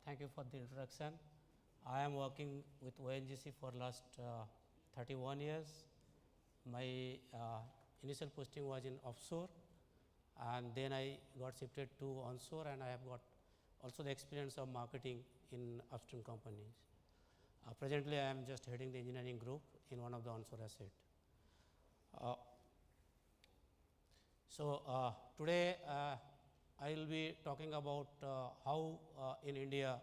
Thank you for the introduction. I am working with ONGC for last 31 years. My initial posting was in offshore, and then I got shifted to onshore, and I have got also the experience of marketing in upstream companies. Presently, I am just heading the engineering group in one of the onshore asset. Today I will be talking about how in India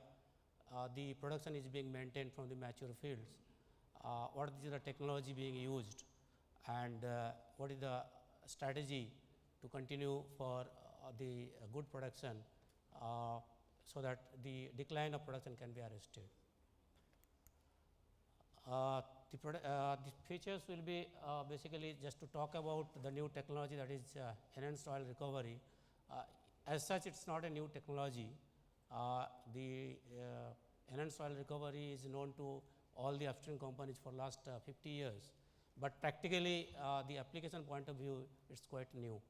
the production is being maintained from the mature fields, what is the technology being used, and what is the strategy to continue for the good production, so that the decline of production can be arrested. The features will be basically just to talk about the new technology, that is enhanced oil recovery. As such, it is not a new technology. The enhanced oil recovery is known to all the upstream companies for last 50 years, but practically the application point of view, it is quite new.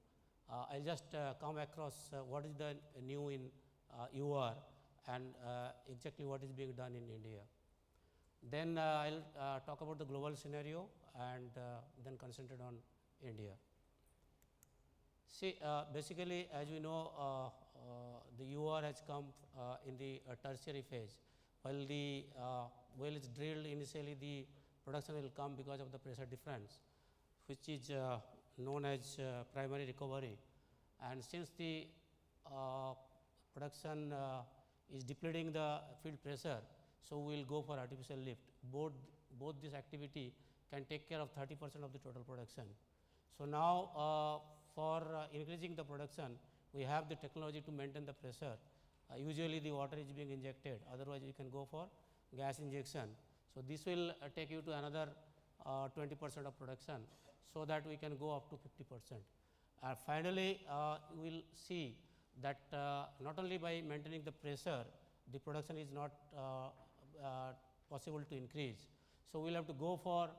I will just come across what is the new in UR and exactly what is being done in India. Then I will talk about the global scenario and then concentrate on India. See, basically as we know, the UR has come in the tertiary phase. While the well is drilled initially, the production will come because of the pressure difference, which is known as primary recovery. And since the production is depleting the field pressure, so we will go for artificial lift. Both this activity can take care of 30% of the total production. So now for increasing the production, we have the technology to maintain the pressure. Usually the water is being injected, otherwise we can go for gas injection. So this will take you to another 20% of production, so that we can go up to 50%. Finally, we will see that not only by maintaining the pressure, the production is not possible to increase. So we will have to go for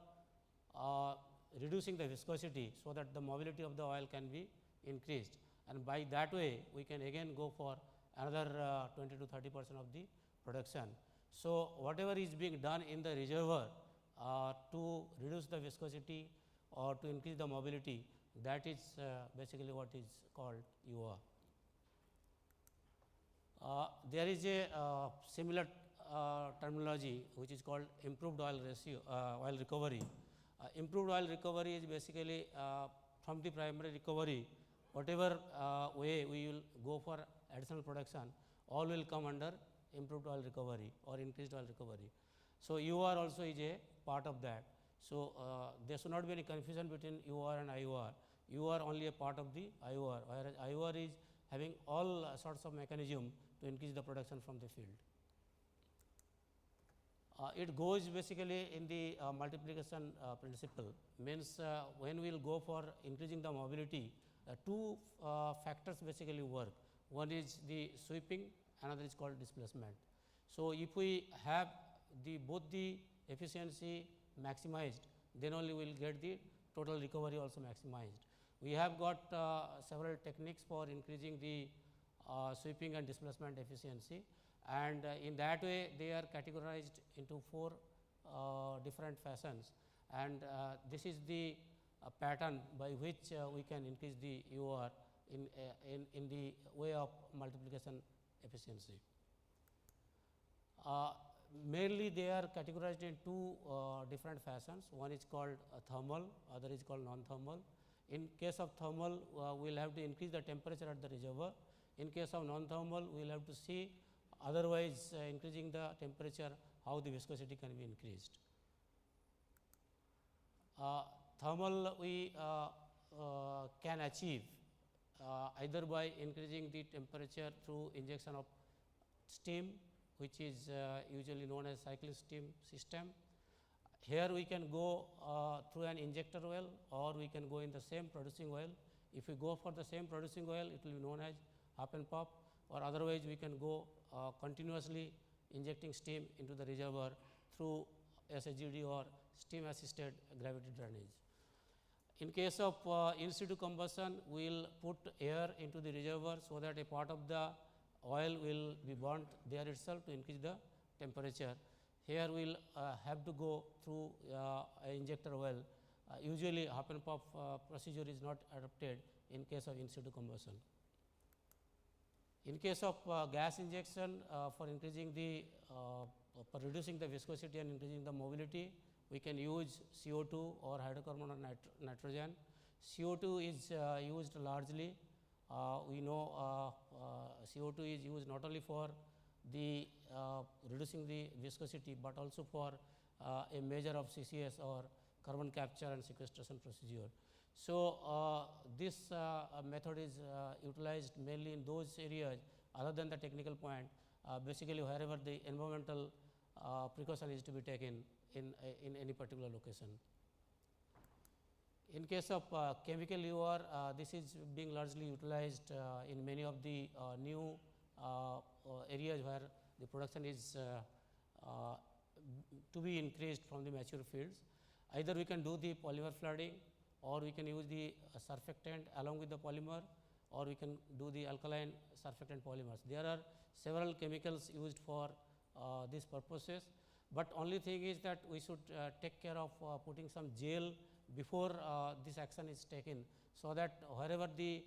reducing the viscosity, so that the mobility of the oil can be increased, and by that way we can again go for another 20 to 30% of the production. So whatever is being done in the reservoir to reduce the viscosity or to increase the mobility, that is basically what is called UR. There is a similar terminology which is called improved oil ratio, oil recovery. Improved oil recovery is basically from the primary recovery, whatever way we will go for additional production, all will come under improved oil recovery or increased oil recovery. So UR also is a part of that. So there should not be any confusion between UR and IOR. UR only a part of the IOR, whereas IOR is having all sorts of mechanism to increase the production from the field. It goes basically in the multiplication principle, means when we will go for increasing the mobility, two factors basically work. One is the sweeping, another is called displacement. So if we have both the efficiency maximized, then only we will get the total recovery also maximized. We have got several techniques for increasing the sweeping and displacement efficiency, and in that way they are categorized into 4 different fashions, and this is the pattern by which we can increase the UR in the way of multiplication efficiency. Mainly they are categorized in 2 different fashions. One is called thermal, other is called non-thermal. In case of thermal, we will have to increase the temperature at the reservoir. In case of non-thermal, we will have to see otherwise increasing the temperature, how the viscosity can be increased. Thermal we can achieve either by increasing the temperature through injection of steam, which is usually known as cyclic steam system. Here we can go through an injector well, or we can go in the same producing oil. If we go for the same producing oil, it will be known as half and pop, or otherwise we can go continuously injecting steam into the reservoir through SHGD or steam assisted gravity drainage. In case of in situ combustion, we will put air into the reservoir, so that a part of the oil will be burnt there itself to increase the temperature. Here we will have to go through injector well. Usually half and puff procedure is not adopted in case of in situ combustion. In case of gas injection, for increasing the for reducing the viscosity and increasing the mobility, we can use CO2 or hydrocarbon or nitrogen. CO2 is used largely. We know CO2 is used not only for the reducing the viscosity, but also for a measure of CCS or carbon capture and sequestration procedure. So, this method is utilized mainly in those areas other than the technical point, basically wherever the environmental precaution is to be taken in any particular location. In case of chemical UR, this is being largely utilized in many of the new areas where the production is to be increased from the mature fields. Either we can do the polymer flooding, or we can use the surfactant along with the polymer, or we can do the alkaline surfactant polymers. There are several chemicals used for these purposes, but only thing is that we should take care of putting some gel before this action is taken, so that wherever the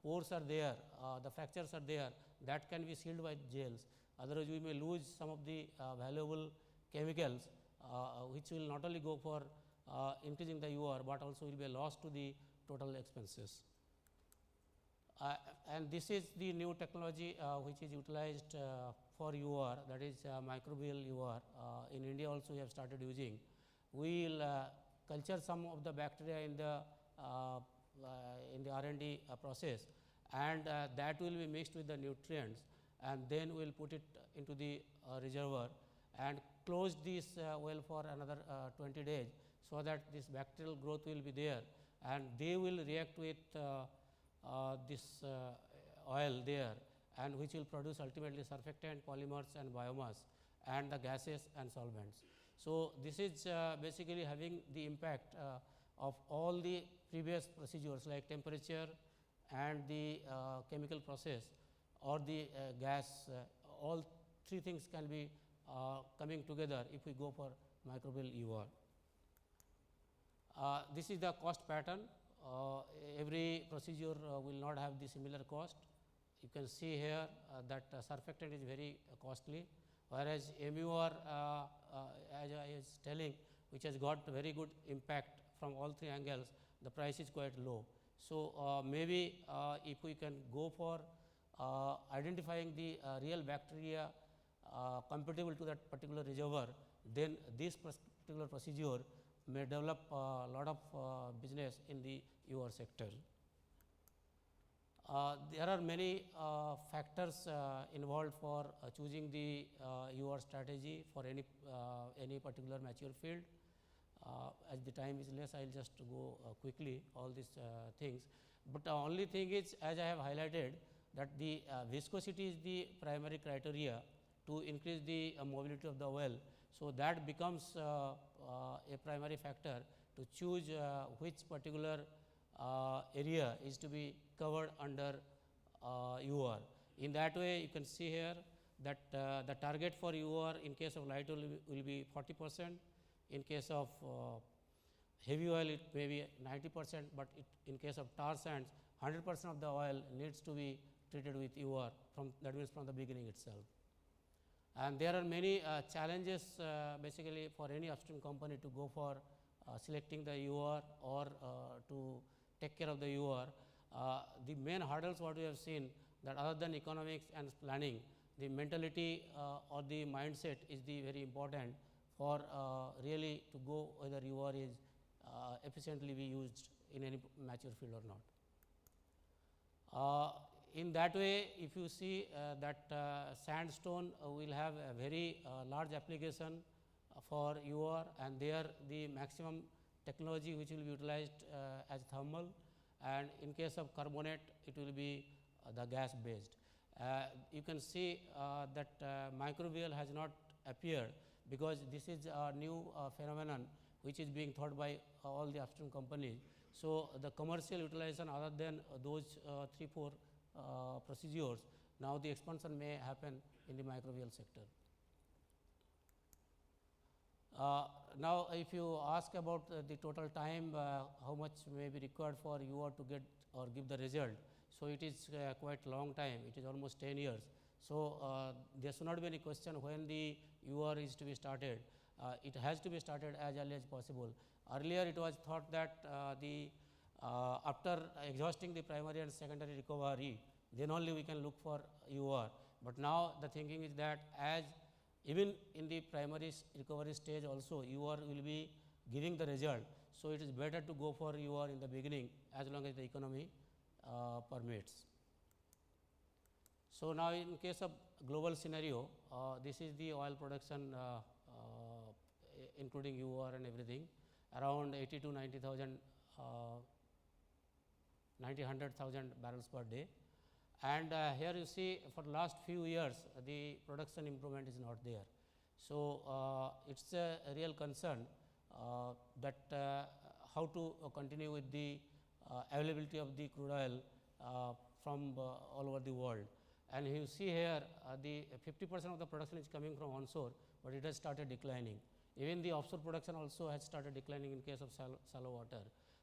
pores are there, the fractures are there, that can be sealed by gels. Otherwise, we may lose some of the valuable chemicals which will not only go for increasing the UR, but also will be a loss to the total expenses. And this is the new technology which is utilized for UR, that is microbial UR. In India also we have started using. We will culture some of the bacteria in the R&D process, and that will be mixed with the nutrients, and then we will put it into the reservoir and close this well for another 20 days, so that this bacterial growth will be there, and they will react with this oil there, and which will produce ultimately surfactant, polymers and biomass and the gases and solvents. So, this is basically having the impact of all the previous procedures like temperature and the chemical process or the gas, all three things can be coming together if we go for microbial UR. This is the cost pattern. Every procedure will not have the similar cost. You can see here that surfactant is very costly, whereas MUR, as I was telling, which has got very good impact from all three angles, the price is quite low. So, maybe if we can go for identifying the real bacteria compatible to that particular reservoir, then this particular procedure may develop a lot of business in the UR sector. There are many factors involved for choosing the UR strategy for any particular mature field. As the time is less, I will just go quickly all these things. But the only thing is, as I have highlighted, that the viscosity is the primary criteria to increase the mobility of the well. So, that becomes a primary factor to choose which particular area is to be covered under UR. In that way, you can see here that the target for UR in case of light oil will be 40%, in case of heavy oil it may be 90%, but in case of tar sands 100% of the oil needs to be treated with UR, from that means from the beginning itself. And there are many challenges basically for any upstream company to go for selecting the UR or to take care of the UR. The main hurdles what we have seen, that other than economics and planning, the mentality or the mindset is the very important for really to go whether UR is efficiently be used in any mature field or not. In that way, if you see that sandstone will have a very large application for UR, and there the maximum technology which will be utilized as thermal, and in case of carbonate it will be the gas based. You can see that microbial has not appeared, because this is a new phenomenon which is being thought by all the upstream companies. So, the commercial utilization other than those 3-4 procedures, Now the expansion may happen in the microbial sector. Now, if you ask about the total time, how much may be required for UR to get or give the result. So, it is quite long time, it is almost 10 years. So, there should not be any question when the UR is to be started. It has to be started as early as possible. Earlier, it was thought that after exhausting the primary and secondary recovery, then only we can look for UR. But now, the thinking is that as even in the primary recovery stage also UR will be giving the result. So, it is better to go for UR in the beginning as long as the economy permits. So, now in case of global scenario, this is the oil production including UR and everything, around 80 to 90,000 100,000 barrels per day. And here you see for last few years the production improvement is not there. So, it is a real concern that how to continue with the availability of the crude oil from all over the world. And you see here the 50% of the production is coming from onshore, but it has started declining. Even the offshore production also has started declining in case of shallow water.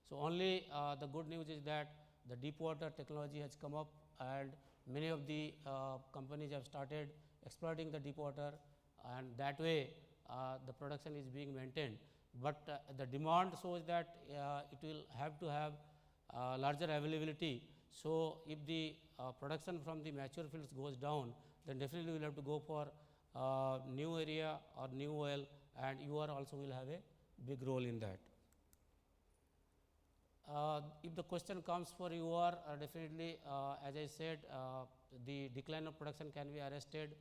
So, only the good news is that the deep water technology has come up and many of the companies have started exploiting the deep water, and that way the production is being maintained. But the demand shows that it will have to have larger availability. So, if the production from the mature fields goes down, then definitely we will have to go for new area or new oil, and UR also will have a big role in that. If the question comes for UR, definitely as I said, the decline of production can be arrested,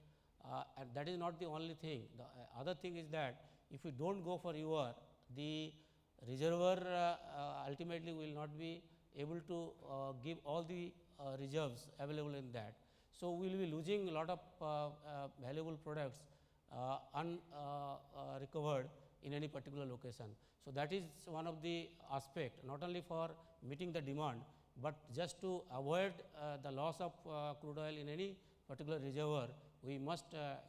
and that is not the only thing. The other thing is that if we do not go for UR, the reservoir ultimately will not be able to give all the reserves available in that. So, we will be losing a lot of valuable products unrecovered in any particular location. So, that is one of the aspect, not only for meeting the demand, but just to avoid the loss of crude oil in any particular reservoir, we must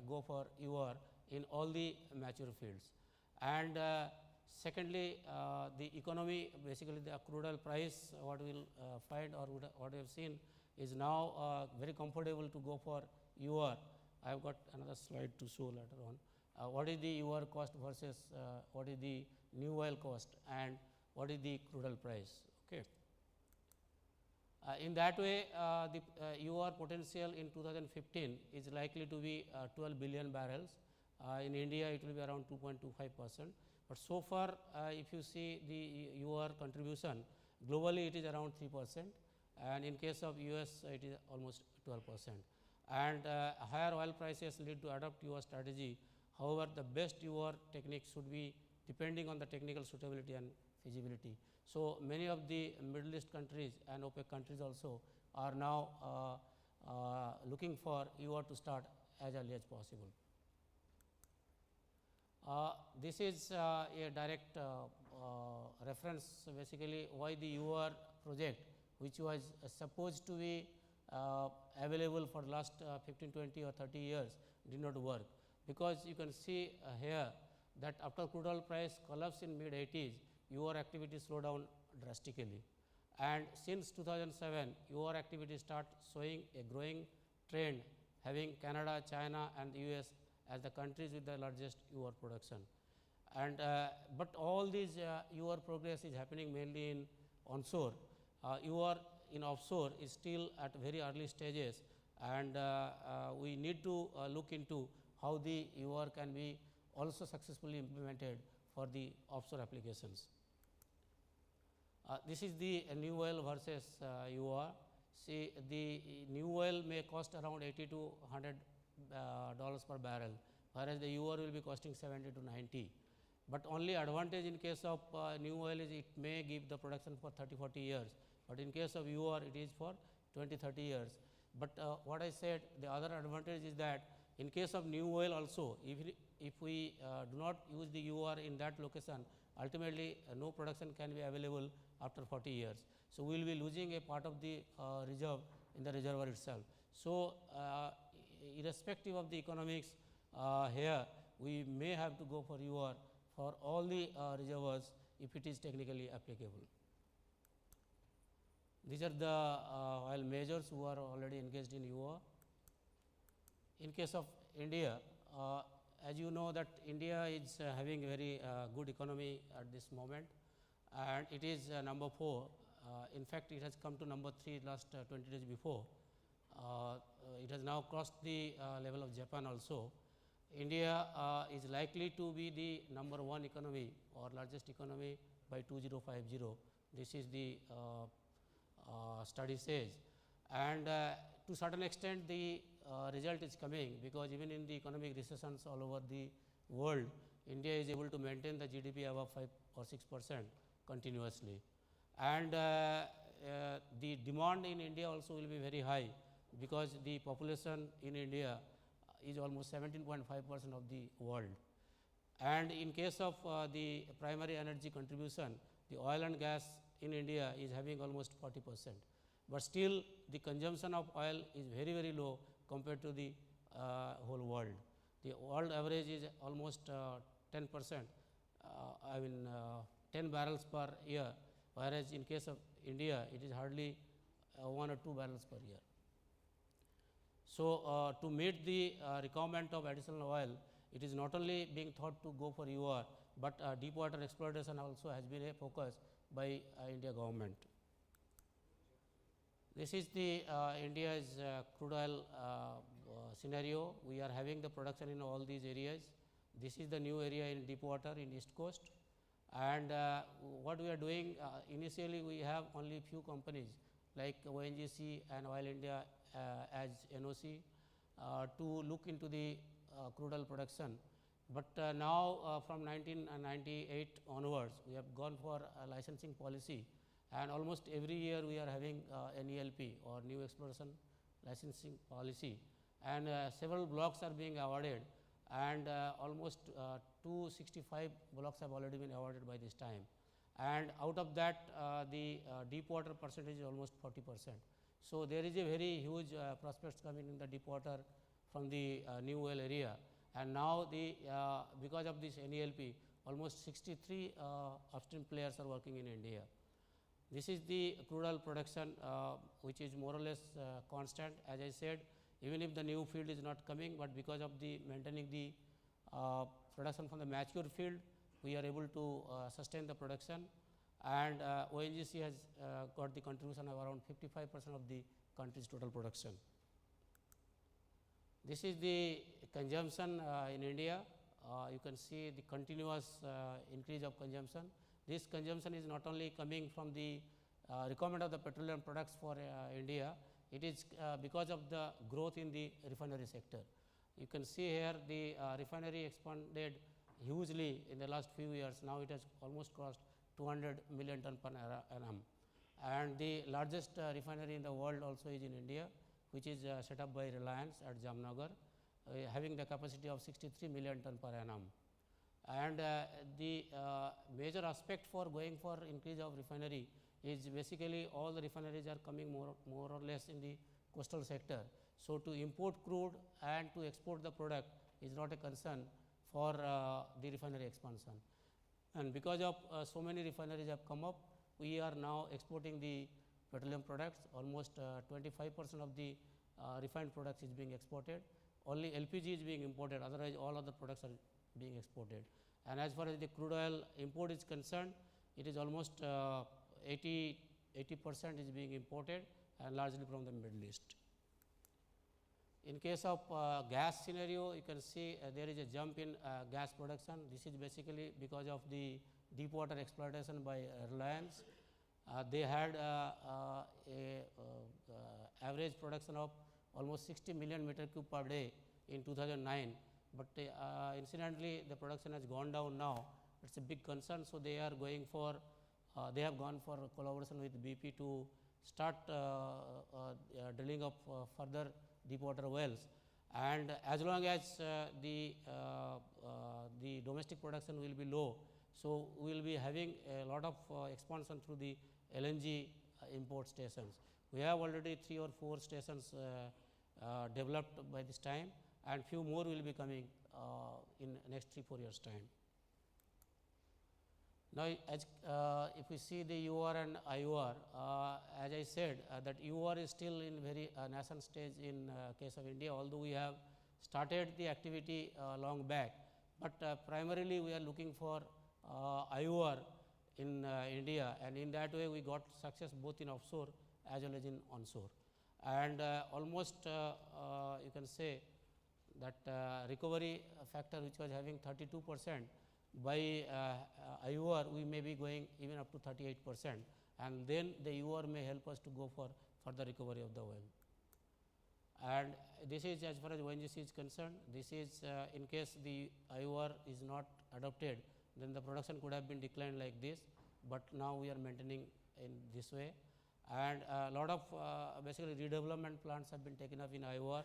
go for UR in all the mature fields. And secondly, the economy, basically the crude oil price, what we will find or what we have seen is now very comfortable to go for UR. I have got another slide to show later on. What is the UR cost versus what is the new oil cost and what is the crude oil price. Okay. In that way, the UR potential in 2015 is likely to be 12 billion barrels. In India, it will be around 2.25%. But so far, if you see the UR contribution, globally it is around 3%, and in case of US, it is almost 12%. And higher oil prices lead to adopt UR strategy. However, the best UR technique should be depending on the technical suitability and feasibility. So, many of the Middle East countries and OPEC countries also are now looking for UR to start as early as possible. This is a direct reference, basically why the UR project, which was supposed to be available for last 15, 20 or 30 years, did not work. Because you can see here that after crude oil price collapse in mid 80s, UR activity slowed down drastically. And since 2007, UR activity start showing a growing trend, having Canada, China and the US as the countries with the largest UR production. And but all these UR progress is happening mainly in onshore. UR in offshore is still at very early stages, and we need to look into how the UR can be also successfully implemented for the offshore applications. This is the new oil versus UR. See, the new oil may cost around 80 to 100 dollars per barrel, whereas the UR will be costing 70 to 90. But only advantage in case of new oil is it may give the production for 30-40 years, but in case of UR it is for 20-30 years. But what I said, the other advantage is that in case of new oil also, if we do not use the UR in that location, ultimately no production can be available after 40 years. So, we will be losing a part of the reserve in the reservoir itself. So, irrespective of the economics here, we may have to go for UR for all the reservoirs if it is technically applicable. These are the oil majors who are already engaged in UR. In case of India, as you know that India is having very good economy at this moment, and it is number 4. In fact, it has come to number 3 last 20 days before. It has now crossed the level of Japan also. India is likely to be the number 1 economy or largest economy by 2050. This is the study says, and to certain extent the result is coming, because even in the economic recessions all over the world, India is able to maintain the GDP above 5 or 6% continuously, and the demand in India also will be very high, because the population in India is almost 17.5% of the world. And in case of the primary energy contribution, the oil and gas in India is having almost 40%, but still the consumption of oil is very, very low compared to the whole world. The world average is almost 10%, 10 barrels per year, whereas in case of India it is hardly 1 or 2 barrels per year. So, to meet the requirement of additional oil, it is not only being thought to go for UR, but deep water exploitation also has been a focus by India government. This is the India's crude oil scenario. We are having the production in all these areas. This is the new area in deep water in east coast, and what we are doing, initially we have only few companies like ONGC and Oil India as NOC to look into the crude oil production. But now from 1998 onwards, we have gone for a licensing policy, and almost every year we are having NELP or new exploration licensing policy, and several blocks are being awarded, and almost 265 blocks have already been awarded by this time, and out of that the deep water percentage is almost 40%. So, there is a very huge prospects coming in the deep water from the new well area, and now the because of this NELP, almost 63 upstream players are working in India. This is the crude oil production which is more or less constant, as I said, even if the new field is not coming, but because of the maintaining the production from the mature field, we are able to sustain the production, and ONGC has got the contribution of around 55% of the country's total production. This is the consumption in India. You can see the continuous increase of consumption. This consumption is not only coming from the requirement of the petroleum products for India, it is because of the growth in the refinery sector. You can see here the refinery expanded hugely in the last few years. Now, it has almost crossed 200 million ton per annum, and the largest refinery in the world also is in India, which is set up by Reliance at Jamnagar, having the capacity of 63 million ton per annum. And the major aspect for going for increase of refinery is basically all the refineries are coming more or less in the coastal sector. So, to import crude and to export the product is not a concern for the refinery expansion. And because of so many refineries have come up, we are now exporting the petroleum products. Almost 25% of the refined products is being exported. Only LPG is being imported, otherwise all other products are being exported. And as far as the crude oil import is concerned, it is almost 80% is being imported, and largely from the Middle East. In case of gas scenario, you can see there is a jump in gas production. This is basically because of the deep water exploitation by Reliance. They had average production of almost 60 million meter cube per day in 2009, but incidentally the production has gone down now. It is a big concern. So, they are going for they have gone for collaboration with BP to start drilling of further deep water wells, and as long as the domestic production will be low, so we will be having a lot of expansion through the LNG import stations. We have already 3 or 4 stations developed by this time, and few more will be coming in next 3-4 years time. Now, as if we see the UR and IOR, as I said that UR is still in very nascent stage in case of India, although we have started the activity long back, but primarily we are looking for IOR in India, and in that way we got success both in offshore as well as in onshore. And almost you can say that recovery factor which was having 32%, by IOR we may be going even up to 38%, and then the UR may help us to go for further recovery of the oil. And this is as far as ONGC is concerned. This is in case the IOR is not adopted, then the production could have been declined like this, but now we are maintaining in this way. And a lot of basically redevelopment plants have been taken up in IOR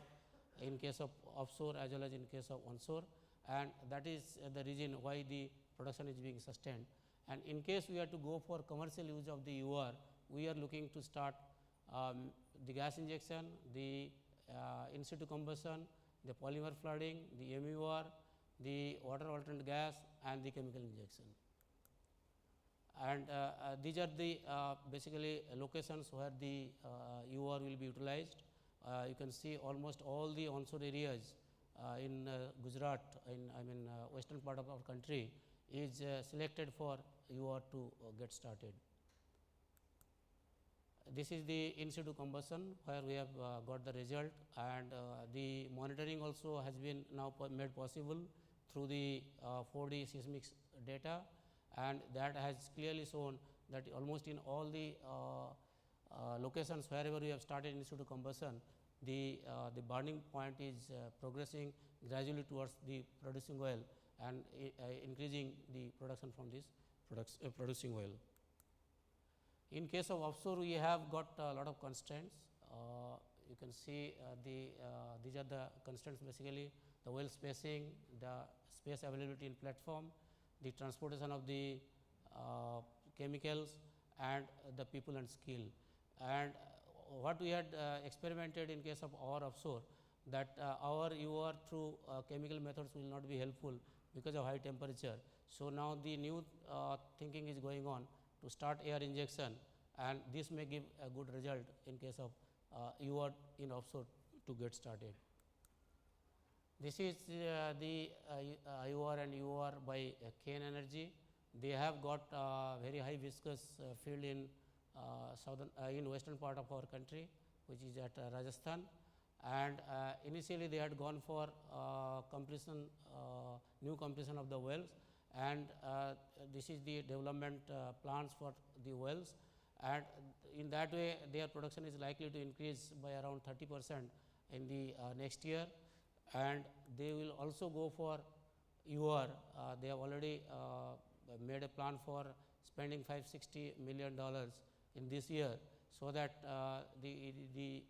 in case of offshore as well as in case of onshore, and that is the reason why the production is being sustained. And in case we are to go for commercial use of the UR, we are looking to start the gas injection, the in situ combustion, the polymer flooding, the MUR, the water alternate gas, and the chemical injection. And these are the basically locations where the UR will be utilized. You can see almost all the onshore areas in Gujarat, in western part of our country is selected for UR to get started. This is the in situ combustion where we have got the result, and the monitoring also has been now made possible through the 4D seismic data, and that has clearly shown that almost in all the locations wherever we have started in situ combustion, the burning point is progressing gradually towards the producing oil and increasing the production from this producing oil. In case of offshore, we have got a lot of constraints. You can see these are the constraints, basically the well spacing, the space availability in platform, the transportation of the chemicals, and the people and skill. And what we had experimented in case of our offshore, that our UR through chemical methods will not be helpful because of high temperature. So now the new thinking is going on to start air injection, and this may give a good result in case of UR in offshore to get started. This is the IOR and UR by Kane Energy. They have got very high viscous field in in western part of our country, which is at Rajasthan, and initially they had gone for completion, new completion of the wells, and this is the development plans for the wells, and in that way their production is likely to increase by around 30% in the next year, and they will also go for UR. They have already made a plan for spending $560 million in this year, so that the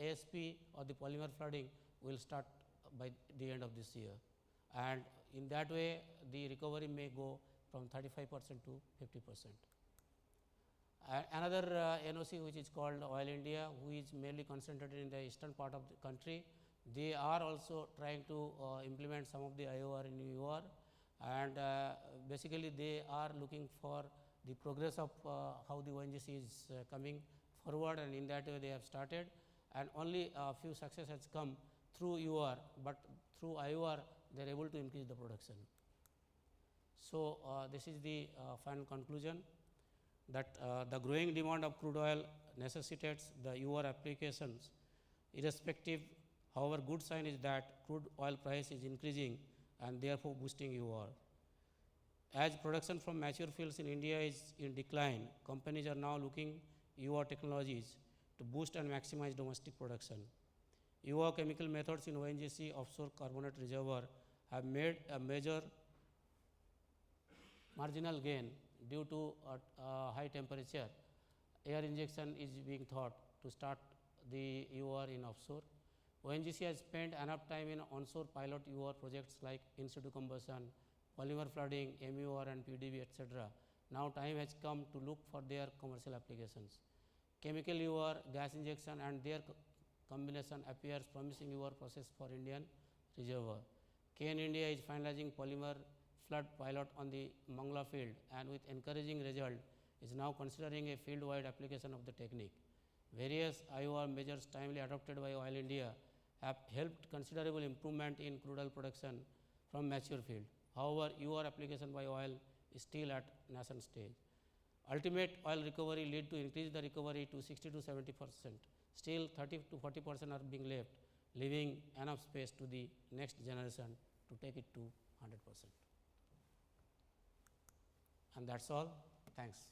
ASP or the polymer flooding will start by the end of this year, and in that way the recovery may go from 35% to 50%. Another NOC which is called Oil India, who is mainly concentrated in the eastern part of the country, they are also trying to implement some of the IOR in UR, and basically they are looking for the progress of how the ONGC is coming forward, and in that way they have started, and only a few success has come through UR, but through IOR they are able to increase the production. So this is the final conclusion, that the growing demand of crude oil necessitates the UR applications irrespective. However, good sign is that crude oil price is increasing and therefore boosting UR. As production from mature fields in India is in decline, companies are now looking UR technologies to boost and maximize domestic production. UR chemical methods in ONGC offshore carbonate reservoir have made a major marginal gain due to high temperature. Air injection is being thought to start the UR in offshore. ONGC has spent enough time in onshore pilot UR projects like in situ combustion, polymer flooding, MUR and PDB, etc. Now time has come to look for their commercial applications. Chemical UR, gas injection and their combination appears promising your process for Indian reservoir. Cane India is finalizing polymer flood pilot on the Mangla field and with encouraging result is now considering a field-wide application of the technique. Various IOR measures timely adopted by Oil India have helped considerable improvement in crude oil production from mature field. However, UR application by oil is still at nascent stage. Ultimate oil recovery lead to increase the recovery to 60 to 70%. Still 30 to 40% are being left, leaving enough space to the next generation to take it to 100%. And that's all. Thanks.